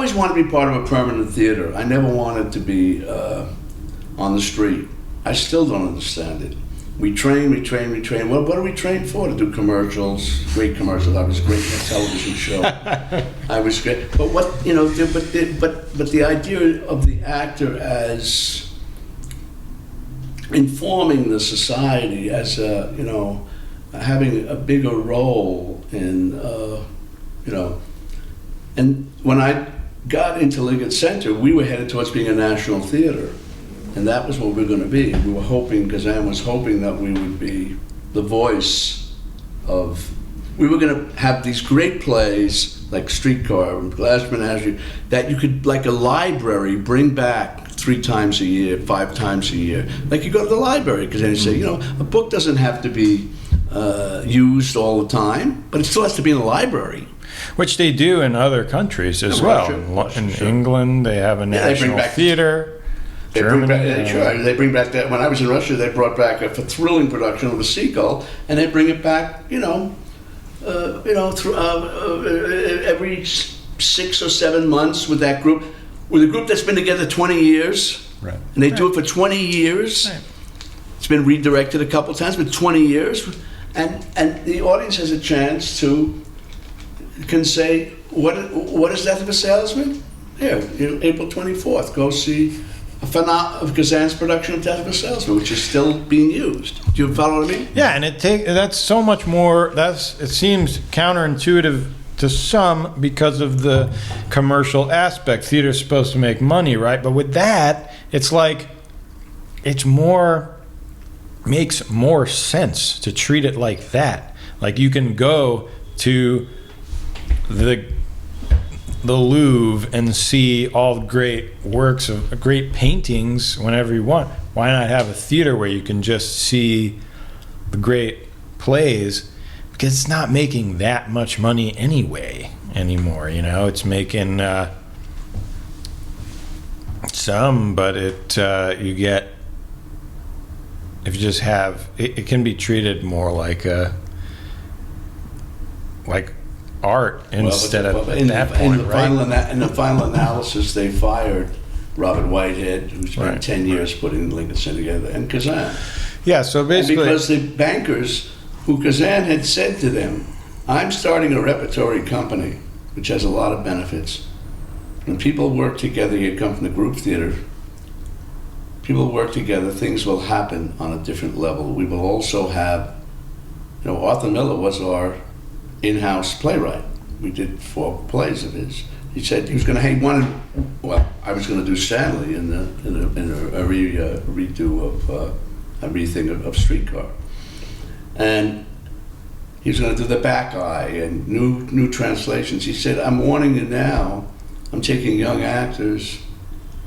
always wanted to be part of a permanent theater. I never wanted to be on the street. I still don't understand it. We train. Well, what do we train for? To do commercials, great commercials. I was great in a television show. I was great. But what, you know, but the idea of the actor as informing the society, as a, you know, having a bigger role in, you know, and when I got into Lincoln Center, we were headed towards being a national theater. And that was what we were going to be. We were hoping, Kazan was hoping that we would be the voice of, we were going to have these great plays like Streetcar and Glass Menagerie that you could, like a library, bring back 3 times a year, 5 times a year. Like you go to the library, because then you say, you know, a book doesn't have to be used all the time, but it still has to be in the library. Which they do in other countries as well. In England, they have a national theater. They bring back that. When I was in Russia, they brought back a thrilling production of The Seagull, and they bring it back, every 6 or 7 months with that group, with a group that's been together 20 years, right? And they do it for 20 years. Right. It's been redirected a couple times, but 20 years, and the audience has a chance to can say, what is Death of a Salesman? Here, April 24th, go see of Kazan's production of Death of a Salesman, which is still being used. Do you follow what I mean? Yeah, and that's so much more. It seems counterintuitive to some because of the commercial aspect. Theater's supposed to make money, right? But with that, it's like makes more sense to treat it like that. Like you can go to the Louvre and see all great works of great paintings whenever you want. Why not have a theater where you can just see the great plays? Because it's not making that much money anymore. You know, it's making some, but you get, if you just have it can be treated more like art instead of at that point, right? In the final analysis, they fired Robert Whitehead, who spent 10 years putting Lincoln Center together, and Kazan. Yeah, so basically, and because the bankers, who Kazan had said to them, "I'm starting a repertory company, which has a lot of benefits. When people work together, you come from the group theater. People work together, things will happen on a different level. We will also have, Arthur Miller was our in-house playwright. We did 4 plays of his. He said he was going to. I was going to do Stanley in a redo of a rethink of Streetcar, and he was going to do The Back Eye and new translations. He said, "I'm warning you now. I'm taking young actors,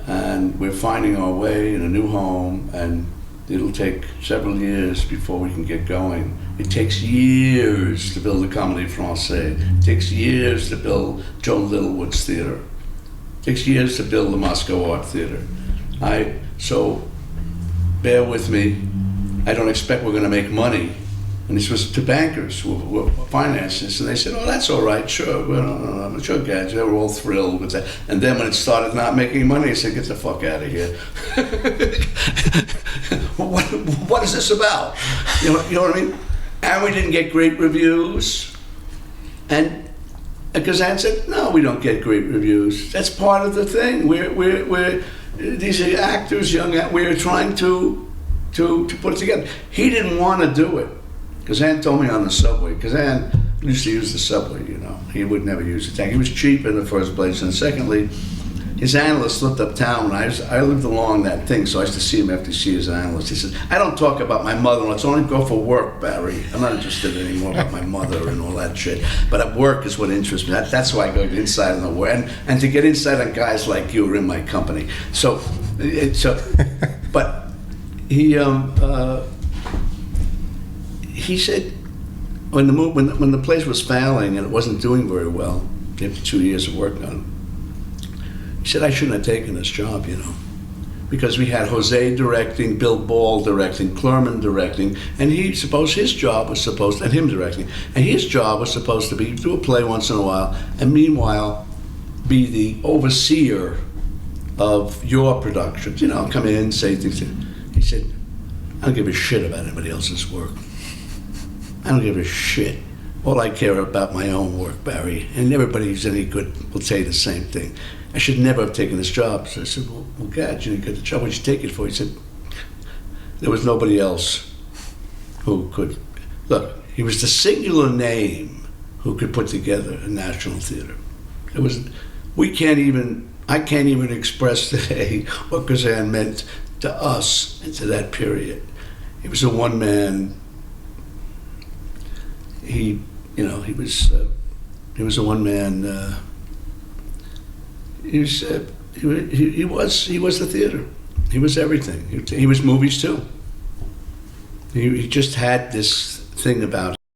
and we're finding our way in a new home, and it'll take several years before we can get going. It takes years to build a Comédie Française. It takes years to build Joe Littlewood's theater. It takes years to build the Moscow Art Theater. So bear with me. I don't expect we're going to make money." And this was to bankers who were financiers, and they said, "Oh, that's all right, sure, well, sure, guys." They were all thrilled with that. And then when it started not making money, they said, "Get the fuck out of here." What is this about? You know what I mean? And we didn't get great reviews. And Kazan said, "No, we don't get great reviews. That's part of the thing. We're these are actors, we're trying to put it together." He didn't want to do it. Kazan told me on the subway. Kazan used to use the subway, He would never use the tank. He was cheap in the first place, and secondly, his analyst lived uptown. I lived along that thing, so I used to see him after he see his analyst. He said, "I don't talk about my mother-in-law. It's only go for work, Barry. I'm not interested anymore about my mother and all that shit. But at work is what interests me. That's why I go inside on the work. And to get inside on guys like you are in my company." But he said, when the place was failing and it wasn't doing very well, after 2 years of work on it, he said, "I shouldn't have taken this job, because we had Jose directing, Bill Ball directing, Clerman directing, and his job was supposed to be do a play once in a while, and meanwhile, be the overseer of your productions. You know, come in, say things. He said, I don't give a shit about anybody else's work. I don't give a shit. All I care about my own work, Barry. And everybody who's any good will say the same thing. I should never have taken this job. So I said, well, God, you didn't get the job. What'd you take it for? He said, there was nobody else who could. Look, he was the singular name who could put together a national theater. It was, I can't even express today what Kazan meant to us and to that period. He was a one-man. He was a one-man. He was the theater. He was everything. He was movies too. He just had this thing about